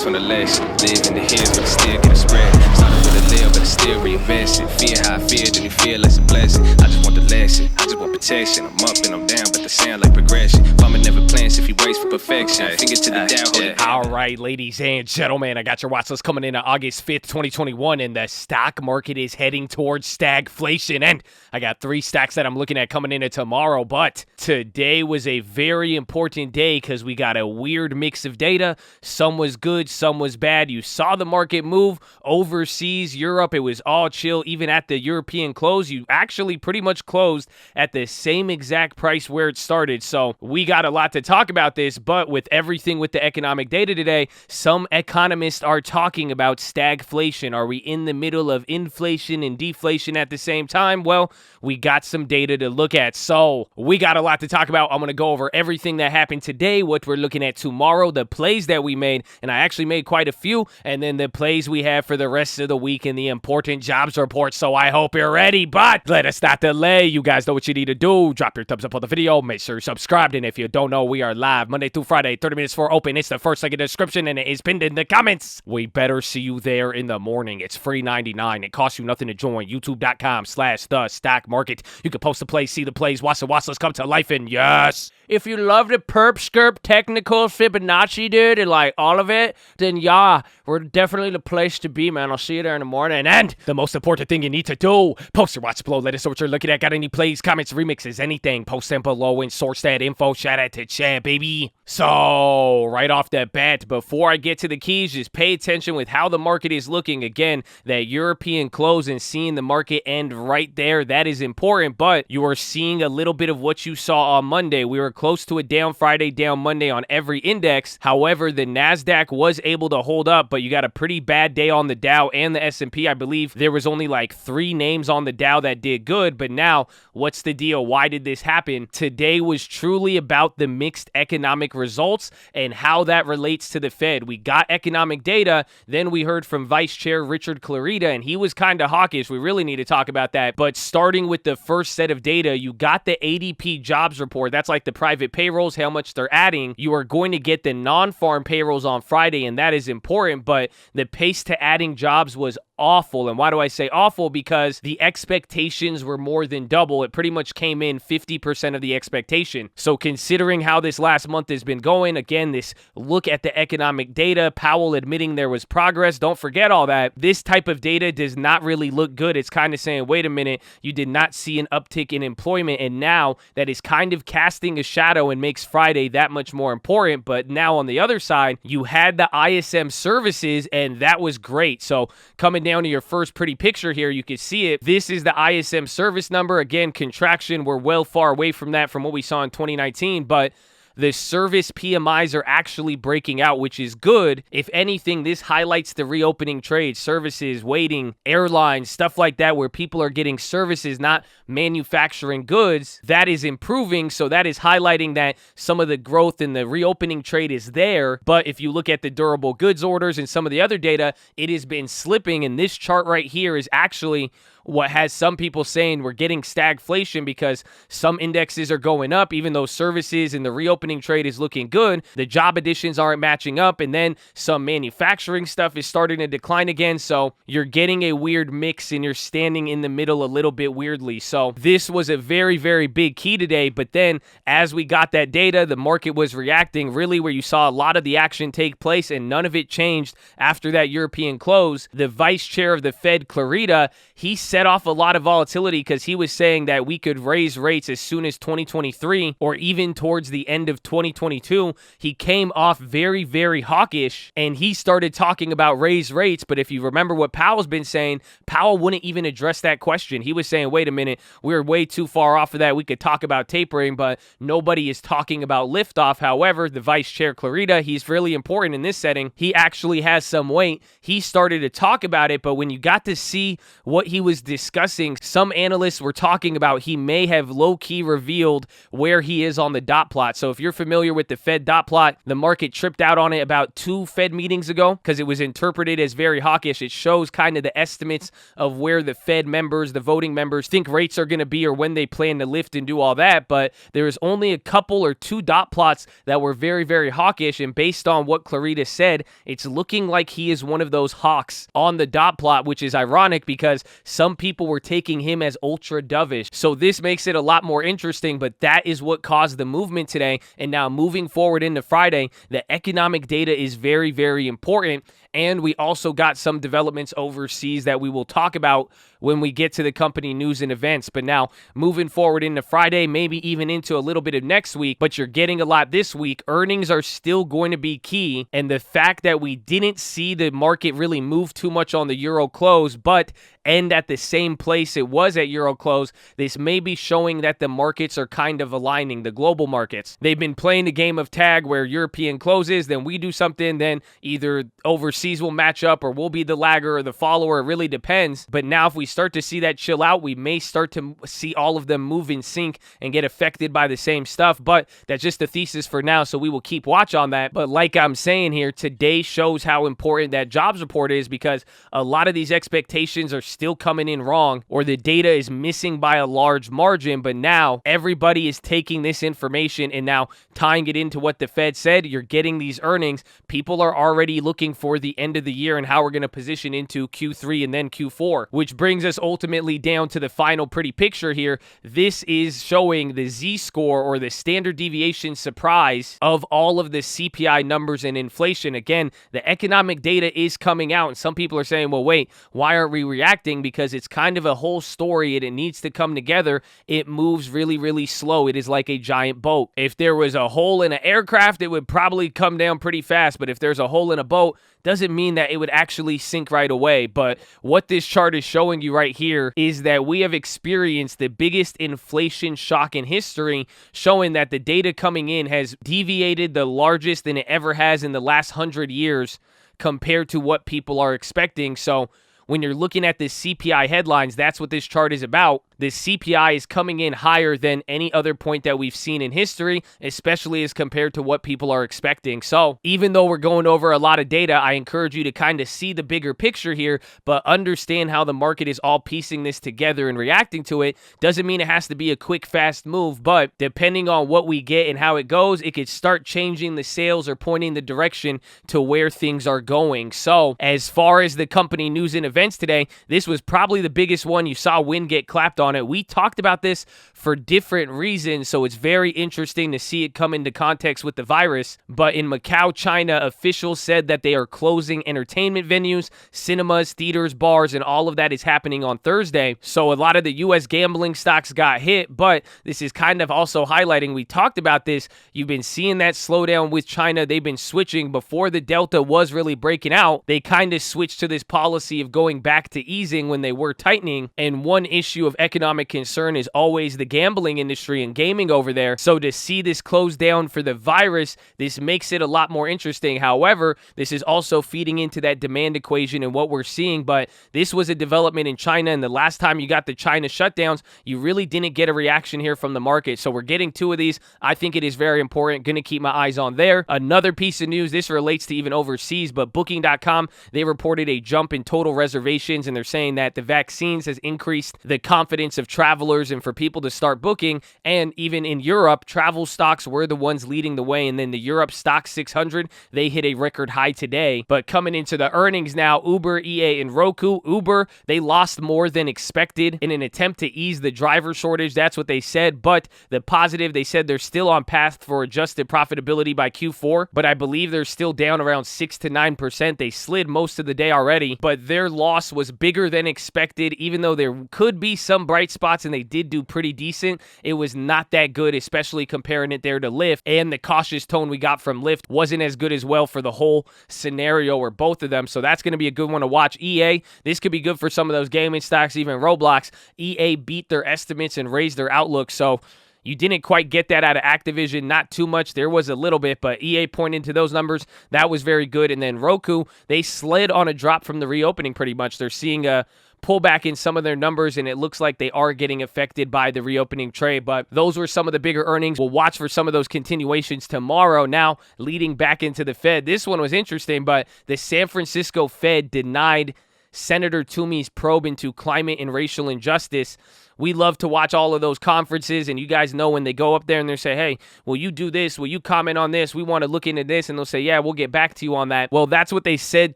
focus on the lesson. Live in the hills, but I still get a spread. Started with a live, but I still reinvest it. Fear how I feel, then you feel it's a blessing. I just want the lesson, I just want protection. I'm up and I'm down, but they sound like progression. Farmer never plans if he waits for perfection. Finger to the down, hold it. All right, ladies and gentlemen, I got your watch list coming in on August 5th, 2021, and the stock market is heading towards stagflation. And I got 3 stacks that I'm looking at coming into tomorrow, but today was a very important day because we got a weird mix of data. Some was good, some was bad. You saw the market move overseas, Europe. It was all chill. Even at the European close, you actually pretty much closed at the same exact price where it started. So we got a lot to talk about this, but with everything with the economic data today, some economists are talking about stagflation. Are we in the middle of inflation and deflation at the same time? Well, we got some data to look at. So we got a lot to talk about. I'm going to go over everything that happened today, what we're looking at tomorrow, the plays that we made, and I actually made quite a few, and then the plays we have for the rest of the week and the important jobs report. So I hope you're ready, but let us not delay. You guys know what you need to do. Drop your thumbs up on the video. Make sure you're subscribed, and if you don't know, we are live Monday through Friday, 30 minutes for open. It's the first link in the description, and it is pinned in the comments. We better see you there in the morning. It's free 99. It costs you nothing to join. YouTube.com/the-stock-market. You can post the plays, see the plays, watch the watch list come to life, and yes, if you love the perp skirp technical Fibonacci, dude, and like all of it, then yeah, we're definitely the place to be, man. I'll see you there in the morning. And the most important thing you need to do, post your watch below. Let us know what you're looking at. Got any plays, comments, remixes, anything, post them below and source that info. Shout out to Chad, baby. So right off the bat, before I get to the keys, just pay attention with how the market is looking. Again, that European close and seeing the market end right there, that is important, but you are seeing a little bit of what you saw on Monday. We were close to a down Friday, down Monday on every index. However, the NASDAQ was able to hold up, but you got a pretty bad day on the Dow and the S&P. I believe there was only like 3 names on the Dow that did good, but now what's the deal? Why did this happen? Today was truly about the mixed economic results and how that relates to the Fed. We got economic data, then we heard from Vice Chair Richard Clarita, and he was kind of hawkish. We really need to talk about that, but starting with the first set of data, you got the ADP jobs report. That's like the private payrolls, how much they're adding. You are going to get the non-farm payrolls on Friday, and that is important, but the pace to adding jobs was awful. And why do I say awful? Because the expectations were more than double. It pretty much came in 50% of the expectation. So considering how this last month has been going, again, this look at the economic data, Powell admitting there was progress, don't forget all that. This type of data does not really look good. It's kind of saying, wait a minute, you did not see an uptick in employment, and now that is kind of casting a shadow and makes Friday that much more important. But now on the other side, you had the ISM services, and that was great. So coming down to your first pretty picture here, you can see it. This is the ISM service number. Again, contraction. We're well far away from that from what we saw in 2019, but the service PMIs are actually breaking out, which is good. If anything, this highlights the reopening trades, services, waiting, airlines, stuff like that, where people are getting services, not manufacturing goods. That is improving, so that is highlighting that some of the growth in the reopening trade is there. But if you look at the durable goods orders and some of the other data, it has been slipping, and this chart right here is actually what has some people saying we're getting stagflation because some indexes are going up, even though services and the reopening trade is looking good. The job additions aren't matching up, and then some manufacturing stuff is starting to decline again. So you're getting a weird mix, and you're standing in the middle a little bit weirdly. So this was a very, very big key today. But then as we got that data, the market was reacting really where you saw a lot of the action take place, and none of it changed after that European close. The vice chair of the Fed, Clarita, he set off a lot of volatility because he was saying that we could raise rates as soon as 2023 or even towards the end of 2022. He came off very, very hawkish, and he started talking about raise rates. But if you remember what Powell's been saying, Powell wouldn't even address that question. He was saying, wait a minute, we're way too far off of that. We could talk about tapering, but nobody is talking about liftoff. However, the vice chair Clarita, he's really important in this setting. He actually has some weight. He started to talk about it, but when you got to see what he was was discussing, some analysts were talking about he may have low-key revealed where he is on the dot plot. So if you're familiar with the Fed dot plot, the market tripped out on it about 2 Fed meetings ago because it was interpreted as very hawkish. It shows kind of the estimates of where the Fed members, the voting members, think rates are going to be or when they plan to lift and do all that. But there is only a couple or 2 dot plots that were very, very hawkish. And based on what Clarita said, it's looking like he is one of those hawks on the dot plot, which is ironic because some people were taking him as ultra dovish. So this makes it a lot more interesting, but that is what caused the movement today. And now moving forward into Friday, the economic data is very, very important. And we also got some developments overseas that we will talk about when we get to the company news and events. But now, moving forward into Friday, maybe even into a little bit of next week, but you're getting a lot this week. Earnings are still going to be key. And the fact that we didn't see the market really move too much on the Euro close, but end at the same place it was at Euro close, this may be showing that the markets are kind of aligning, the global markets. They've been playing the game of tag where European closes, then we do something, then either overseas will match up or we'll be the lagger or the follower. It really depends. But now if we start to see that chill out, we may start to see all of them move in sync and get affected by the same stuff. But that's just the thesis for now, so we will keep watch on that. But like I'm saying here, today shows how important that jobs report is because a lot of these expectations are still coming in wrong or the data is missing by a large margin. But now everybody is taking this information and now tying it into what the Fed said. You're getting these earnings. People are already looking for the end of the year and how we're going to position into Q3 and then Q4, which brings us ultimately down to the final pretty picture here. This is showing the Z-score or the standard deviation surprise of all of the CPI numbers and inflation. Again, the economic data is coming out and some people are saying, well, wait, why aren't we reacting? Because it's kind of a whole story and it needs to come together. It moves really, really slow. It is like a giant boat. If there was a hole in an aircraft, it would probably come down pretty fast. But if there's a hole in a boat, doesn't mean that it would actually sink right away. But what this chart is showing you right here is that we have experienced the biggest inflation shock in history, showing that the data coming in has deviated the largest than it ever has in the last 100 years compared to what people are expecting. So when you're looking at the CPI headlines, that's what this chart is about. The CPI is coming in higher than any other point that we've seen in history, especially as compared to what people are expecting. So even though we're going over a lot of data, I encourage you to kind of see the bigger picture here, but understand how the market is all piecing this together and reacting to it. Doesn't mean it has to be a quick, fast move, but depending on what we get and how it goes, it could start changing the sails or pointing the direction to where things are going. So as far as the company news and events today, this was probably the biggest one. You saw Wynn get clapped on it. We talked about this for different reasons, so it's very interesting to see it come into context with the virus. But in Macau, China, officials said that they are closing entertainment venues, cinemas, theaters, bars, and all of that is happening on Thursday. So a lot of the U.S. gambling stocks got hit, but this is kind of also highlighting, we talked about this, you've been seeing that slowdown with China. They've been switching before the Delta was really breaking out. They kind of switched to this policy of going back to easing when they were tightening. And one issue of economic concern is always the gambling industry and gaming over there. So to see this close down for the virus, this makes it a lot more interesting. However, this is also feeding into that demand equation and what we're seeing. But this was a development in China, and the last time you got the China shutdowns, you really didn't get a reaction here from the market. So we're getting 2 of these. I think it is very important. Going to keep my eyes on there. Another piece of news, this relates to even overseas, but Booking.com, they reported a jump in total reservations, and they're saying that the vaccines has increased the confidence of travelers and for people to start booking. And even in Europe, travel stocks were the ones leading the way. And then the Europe stock 600, they hit a record high today. But coming into the earnings now, Uber, EA, and Roku. Uber, they lost more than expected in an attempt to ease the driver shortage. That's what they said. But the positive, they said they're still on path for adjusted profitability by Q4. But I believe they're still down around 6 to 9%. They slid most of the day already. But their loss was bigger than expected, even though there could be some bright spots and they did do pretty decent. It was not that good, especially comparing it there to Lyft. And the cautious tone we got from Lyft wasn't as good as well for the whole scenario or both of them. So that's going to be a good one to watch. EA, this could be good for some of those gaming stocks, even Roblox. EA beat their estimates and raised their outlook. So you didn't quite get that out of Activision, not too much. There was a little bit, but EA pointed to those numbers. That was very good. And then Roku, they slid on a drop from the reopening pretty much. They're seeing a pullback in some of their numbers, and it looks like they are getting affected by the reopening trade. But those were some of the bigger earnings. We'll watch for some of those continuations tomorrow. Now, leading back into the Fed. This one was interesting, but the San Francisco Fed denied Senator Toomey's probe into climate and racial injustice. We love to watch all of those conferences, and you guys know when they go up there and they say, hey, will you do this? Will you comment on this? We want to look into this. And they'll say, yeah, we'll get back to you on that. Well, that's what they said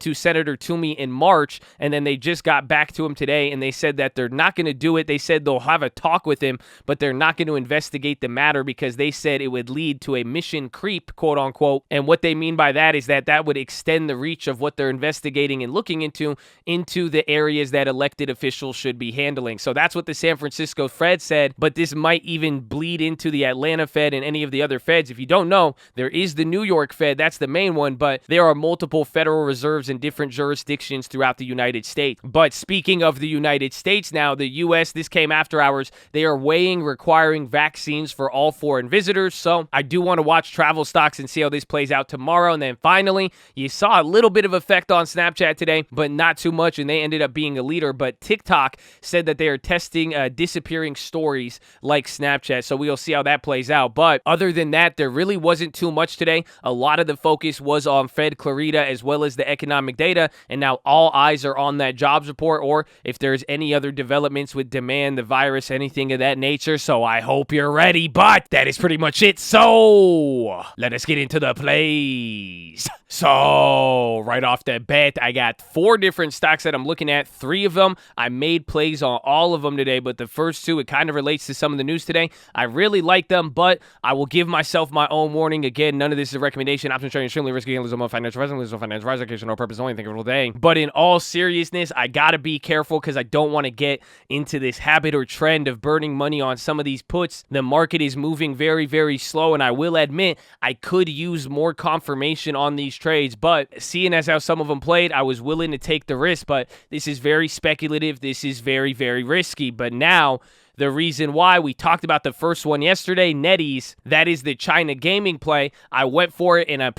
to Senator Toomey in March, and then they just got back to him today, and they said that they're not going to do it. They said they'll have a talk with him, but they're not going to investigate the matter because they said it would lead to a mission creep, quote unquote. And what they mean by that is that would extend the reach of what they're investigating and looking into the areas that elected officials should be handling. So that's what the San Francisco Fed said, but this might even bleed into the Atlanta Fed and any of the other Feds. If you don't know, there is the New York Fed, that's the main one, but there are multiple Federal Reserves in different jurisdictions throughout the United States. But speaking of the United States now, the U.S., this came after hours, they are weighing requiring vaccines for all foreign visitors. So I do want to watch travel stocks and see how this plays out tomorrow. And then finally, you saw a little bit of effect on Snapchat today, but not too much, and they ended up being a leader. But TikTok said that they are testing disappearing stories like Snapchat, so we'll see how that plays out. But other than that, there really wasn't too much today. A lot of the focus was on Fed Clarita as well as the economic data, and now all eyes are on that jobs report, or if there's any other developments with demand, the virus, anything of that nature. So I hope you're ready, but that is pretty much it. So let us get into the plays. So right off the bat, I got 4 different stocks that I'm looking at. 3 of them, I made plays on all of them today, but the first 2, it kind of relates to some of the news today. I really like them, but I will give myself my own warning. Again, none of this is a recommendation. Option trading extremely risky. Handlers of financial advising, no financial advisor, no purpose only. Think of it all day. But in all seriousness, I gotta be careful because I don't want to get into this habit or trend of burning money on some of these puts. The market is moving very, very slow, and I will admit I could use more confirmation on these trades, but seeing as how some of them played, I was willing to take the risk. But this is very speculative. This is very, very risky. But now, the reason why, we talked about the first one yesterday, NetEase, that is the China gaming play. I went for it, and I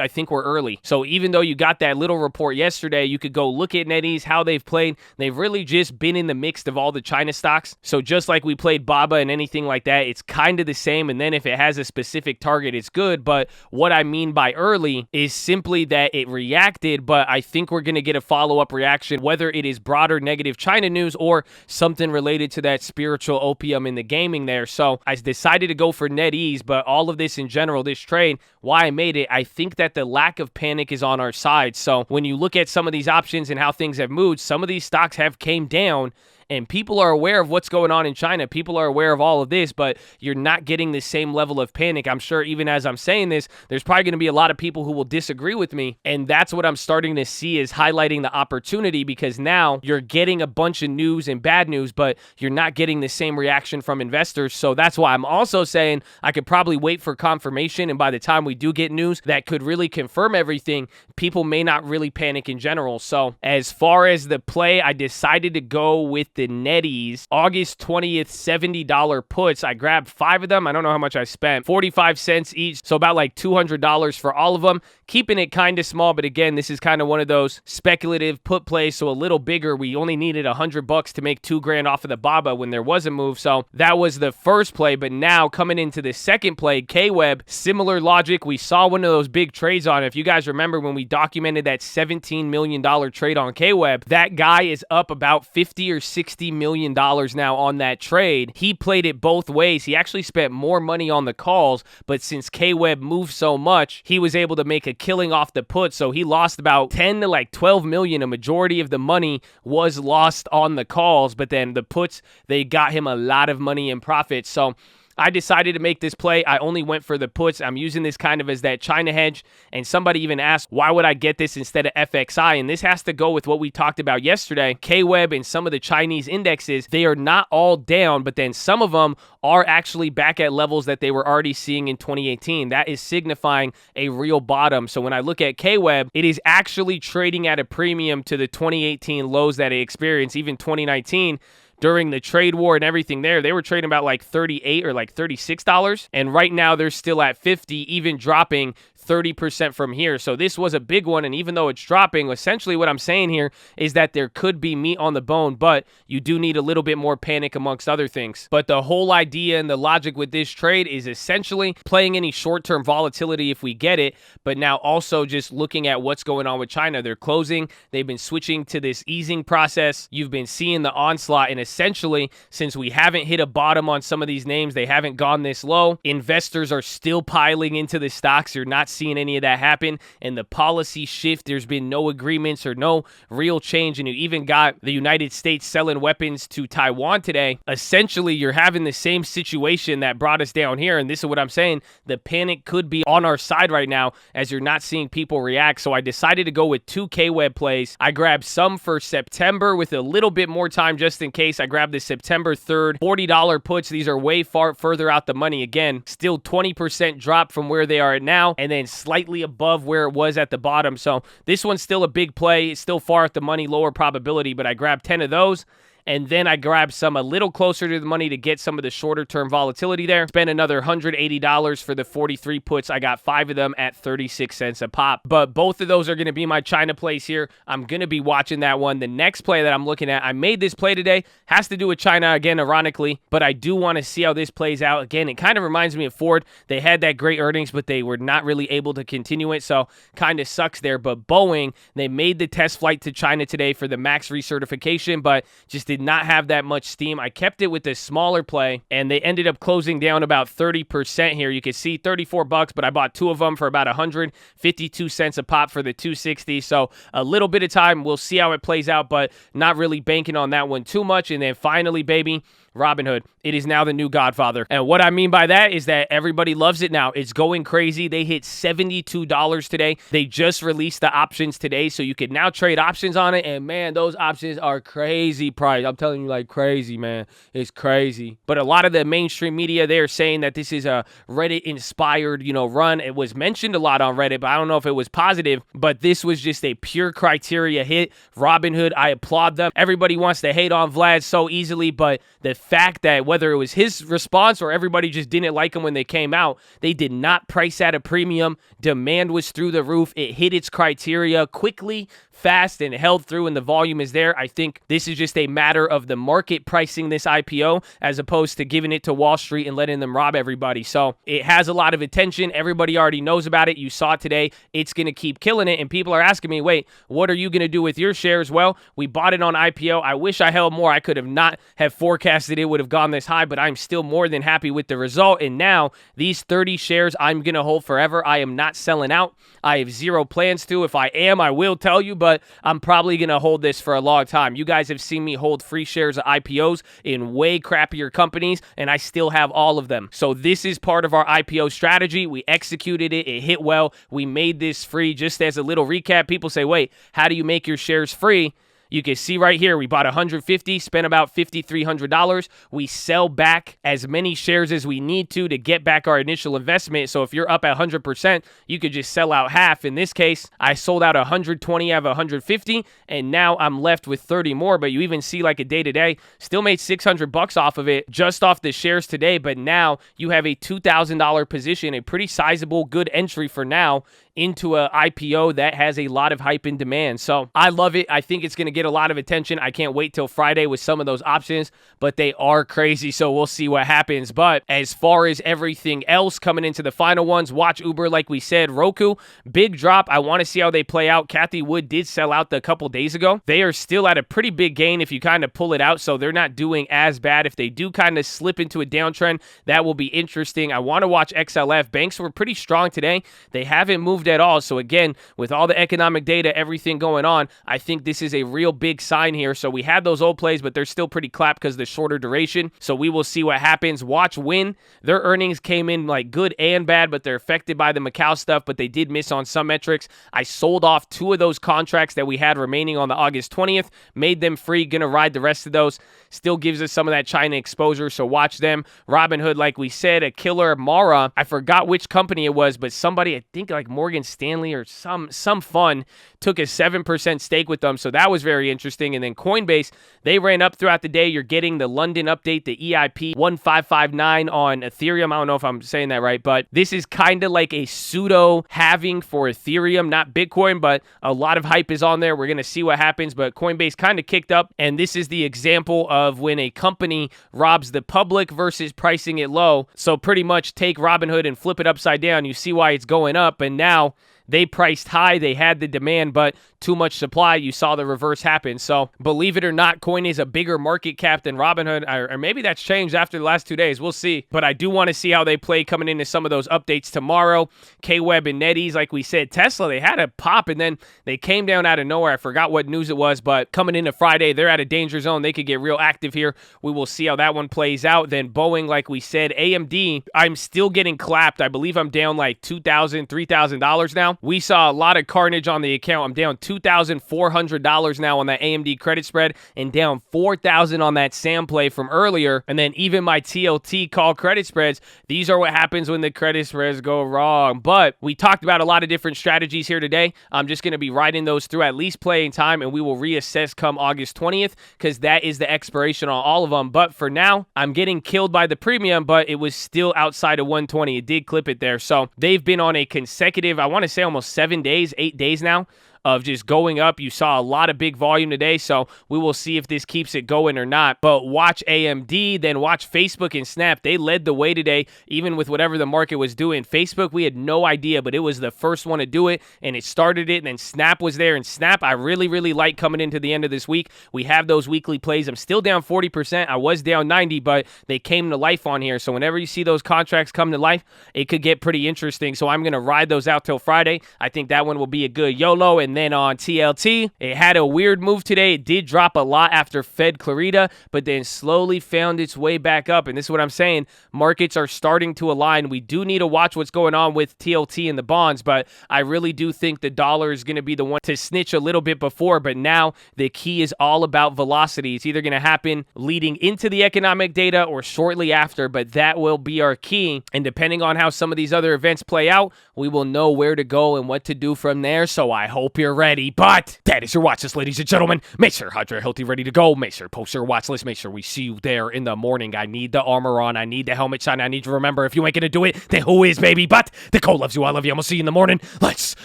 think we're early. So even though you got that little report yesterday, you could go look at NetEase, how they've played. They've really just been in the mix of all the China stocks. So just like we played BABA and anything like that, it's kind of the same. And then if it has a specific target, it's good. But what I mean by early is simply that it reacted, but I think we're going to get a follow-up reaction, whether it is broader negative China news or something related to that spiritual opium in the gaming there. So I decided to go for NetEase, but all of this in general, this trade, why I made it, I think that the lack of panic is on our side. So when you look at some of these options and how things have moved, some of these stocks have came down, and people are aware of what's going on in China. People are aware of all of this, but you're not getting the same level of panic. I'm sure even as I'm saying this, there's probably going to be a lot of people who will disagree with me, and that's what I'm starting to see is highlighting the opportunity, because now you're getting a bunch of news and bad news, but you're not getting the same reaction from investors. So that's why I'm also saying I could probably wait for confirmation, and by the time we do get news that could really confirm everything, people may not really panic in general. So as far as the play, I decided to go with the NetEase August 20th $70 puts. I grabbed 5 of them. I don't know how much I spent. 45 cents each, so about like $200 for all of them. Keeping it kind of small, but again, this is kind of one of those speculative put plays, so a little bigger. We only needed $100 to make $2,000 off of the BABA when there was a move, so that was the first play. But now coming into the second play, KWeb, similar logic. We saw one of those big trades on it. If you guys remember when we documented that $17 million trade on KWeb, that guy is up about $50 or $60 million now on that trade. He played it both ways. He actually spent more money on the calls, but since KWeb moved so much, he was able to make a killing off the put. So he lost about 10 to like 12 million. A majority of the money was lost on the calls, but then the puts, they got him a lot of money in profit. So I decided to make this play. I only went for the puts. I'm using this kind of as that China hedge. And somebody even asked, why would I get this instead of FXI? And this has to go with what we talked about yesterday. KWeb and some of the Chinese indexes, they are not all down, but then some of them are actually back at levels that they were already seeing in 2018. That is signifying a real bottom. So when I look at KWeb, it is actually trading at a premium to the 2018 lows that it experienced, even 2019. During the trade war and everything there, they were trading about like $38 or like $36. And right now they're still at 50, even dropping 30% from here. So this was a big one, and even though it's dropping, essentially what I'm saying here is that there could be meat on the bone, but you do need a little bit more panic amongst other things. But the whole idea and the logic with this trade is essentially playing any short-term volatility if we get it, but now also just looking at what's going on with China. They're closing. They've been switching to this easing process. You've been seeing the onslaught, and essentially, since we haven't hit a bottom on some of these names, they haven't gone this low. Investors are still piling into the stocks. You're not seeing any of that happen. And the policy shift, there's been no agreements or no real change. And you even got the United States selling weapons to Taiwan today. Essentially, you're having the same situation that brought us down here. And this is what I'm saying. The panic could be on our side right now as you're not seeing people react. So I decided to go with 2 K-Web plays. I grabbed some for September with a little bit more time just in case. I grabbed the September 3rd $40 puts. These are way further out the money. Again, still 20% drop from where they are at now, and then slightly above where it was at the bottom. So this one's still a big play. It's still far at the money, lower probability, but I grabbed 10 of those. And then I grabbed some a little closer to the money to get some of the shorter term volatility there. Spent another $180 for the 43 puts. I got 5 of them at 36 cents a pop. But both of those are going to be my China plays here. I'm going to be watching that one. The next play that I'm looking at, I made this play today, has to do with China again, ironically, but I do want to see how this plays out. Again, it kind of reminds me of Ford. They had that great earnings, but they were not really able to continue it, so kind of sucks there. But Boeing, they made the test flight to China today for the MAX recertification, but just did not have that much steam. I kept it with a smaller play, and they ended up closing down about 30% here. You can see $34, but I bought 2 of them for about 152 cents a pop for the 260. So a little bit of time. We'll see how it plays out, but not really banking on that one too much. And then finally, baby, Robinhood. It is now the new Godfather. And what I mean by that is that everybody loves it now. It's going crazy. They hit $72 today. They just released the options today, so you can now trade options on it. And man, those options are crazy price. I'm telling you, like crazy, man. It's crazy. But a lot of the mainstream media, they're saying that this is a Reddit-inspired, run. It was mentioned a lot on Reddit, but I don't know if it was positive. But this was just a pure criteria hit. Robinhood, I applaud them. Everybody wants to hate on Vlad so easily, but the fact that whether it was his response or everybody just didn't like him when they came out, they did not price at a premium. Demand was through the roof. It hit its criteria quickly, fast, and held through, and the volume is there. I think this is just a matter of the market pricing this IPO as opposed to giving it to Wall Street and letting them rob everybody. So it has a lot of attention. Everybody already knows about it. You saw it today. It's going to keep killing it, and people are asking me, wait, what are you going to do with your shares? Well, we bought it on IPO. I wish I held more. I could have not have forecasted it would have gone this high, but I'm still more than happy with the result. And now these 30 shares I'm going to hold forever. I am not selling out. I have zero plans to. If I am, I will tell you, but I'm probably going to hold this for a long time. You guys have seen me hold free shares of IPOs in way crappier companies, and I still have all of them. So this is part of our IPO strategy. We executed it. It hit well. We made this free. Just as a little recap, people say, wait, how do you make your shares free? You can see right here, we bought 150, spent about $5,300. We sell back as many shares as we need to get back our initial investment. So if you're up at 100%, you could just sell out half. In this case, I sold out 120 out of 150, and now I'm left with 30 more. But you even see like a day-to-day, still made $600 off of it, just off the shares today. But now you have a $2,000 position, a pretty sizable, good entry for now into a IPO that has a lot of hype and demand. So I love it. I think it's going to get a lot of attention. I can't wait till Friday with some of those options, but they are crazy. So we'll see what happens. But as far as everything else coming into the final ones, watch Uber, like we said, Roku, big drop. I want to see how they play out. Kathy Wood did sell out a couple days ago. They are still at a pretty big gain if you kind of pull it out. So they're not doing as bad. If they do kind of slip into a downtrend, that will be interesting. I want to watch XLF. Banks were pretty strong today. They haven't moved at all. So again, with all the economic data, everything going on, I think this is a real big sign here. So we had those old plays, but they're still pretty clapped because of the shorter duration. So we will see what happens. Watch Win. Their earnings came in like good and bad, but they're affected by the Macau stuff, but they did miss on some metrics. I sold off 2 of those contracts that we had remaining on the August 20th, made them free, gonna ride the rest of those. Still gives us some of that China exposure, so watch them. Robinhood, like we said, a killer. Mara, I forgot which company it was, but somebody, I think like Morgan Morgan Stanley or some fund took a 7% stake with them. So that was very interesting. And then Coinbase, they ran up throughout the day. You're getting the London update, the EIP 1559 on Ethereum. I don't know if I'm saying that right, but this is kind of like a pseudo halving for Ethereum, not Bitcoin, but a lot of hype is on there. We're going to see what happens, but Coinbase kind of kicked up. And this is the example of when a company robs the public versus pricing it low. So pretty much take Robinhood and flip it upside down. You see why it's going up. And now they priced high, they had the demand, but too much supply, you saw the reverse happen. So believe it or not, Coin is a bigger market cap than Robinhood, or maybe that's changed after the last 2 days. We'll see. But I do want to see how they play coming into some of those updates tomorrow. K-Web and NetEase, like we said, Tesla, they had a pop, and then they came down out of nowhere. I forgot what news it was, but coming into Friday, they're at a danger zone. They could get real active here. We will see how that one plays out. Then Boeing, like we said, AMD, I'm still getting clapped. I believe I'm down like $2,000, $3,000 now. We saw a lot of carnage on the account. I'm down $2,400 now on that AMD credit spread and down $4,000 on that SAM play from earlier. And then even my TLT call credit spreads, these are what happens when the credit spreads go wrong. But we talked about a lot of different strategies here today. I'm just going to be riding those through at least playing time, and we will reassess come August 20th because that is the expiration on all of them. But for now, I'm getting killed by the premium, but it was still outside of 120. It did clip it there. So they've been on a consecutive, I want to say almost 7 days, 8 days now of just going up. You saw a lot of big volume today, so we will see if this keeps it going or not. But watch AMD, then watch Facebook and Snap. They led the way today, even with whatever the market was doing. Facebook, we had no idea, but it was the first one to do it, and it started it, and then Snap was there. And Snap, I really, really like coming into the end of this week. We have those weekly plays. I'm still down 40%. I was down 90, but they came to life on here. So whenever you see those contracts come to life, it could get pretty interesting. So I'm going to ride those out till Friday. I think that one will be a good YOLO. And then on TLT, it had a weird move today. It did drop a lot after Fed Clarita, but then slowly found its way back up. And this is what I'm saying. Markets are starting to align. We do need to watch what's going on with TLT and the bonds, but I really do think the dollar is going to be the one to snitch a little bit before. But now the key is all about velocity. It's either going to happen leading into the economic data or shortly after, but that will be our key. And depending on how some of these other events play out, we will know where to go and what to do from there. So I hope you're ready. But that is your watch list, ladies and gentlemen. Make sure hydrate, healthy, ready to go. Make sure post your watch list. Make sure we see you there in the morning. I need the armor on. I need the helmet shine. I need you to remember, if you ain't gonna do it, then who is, baby? But the Cole loves you. I love you. I'm gonna see you in the morning. Let's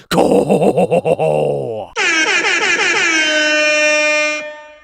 go.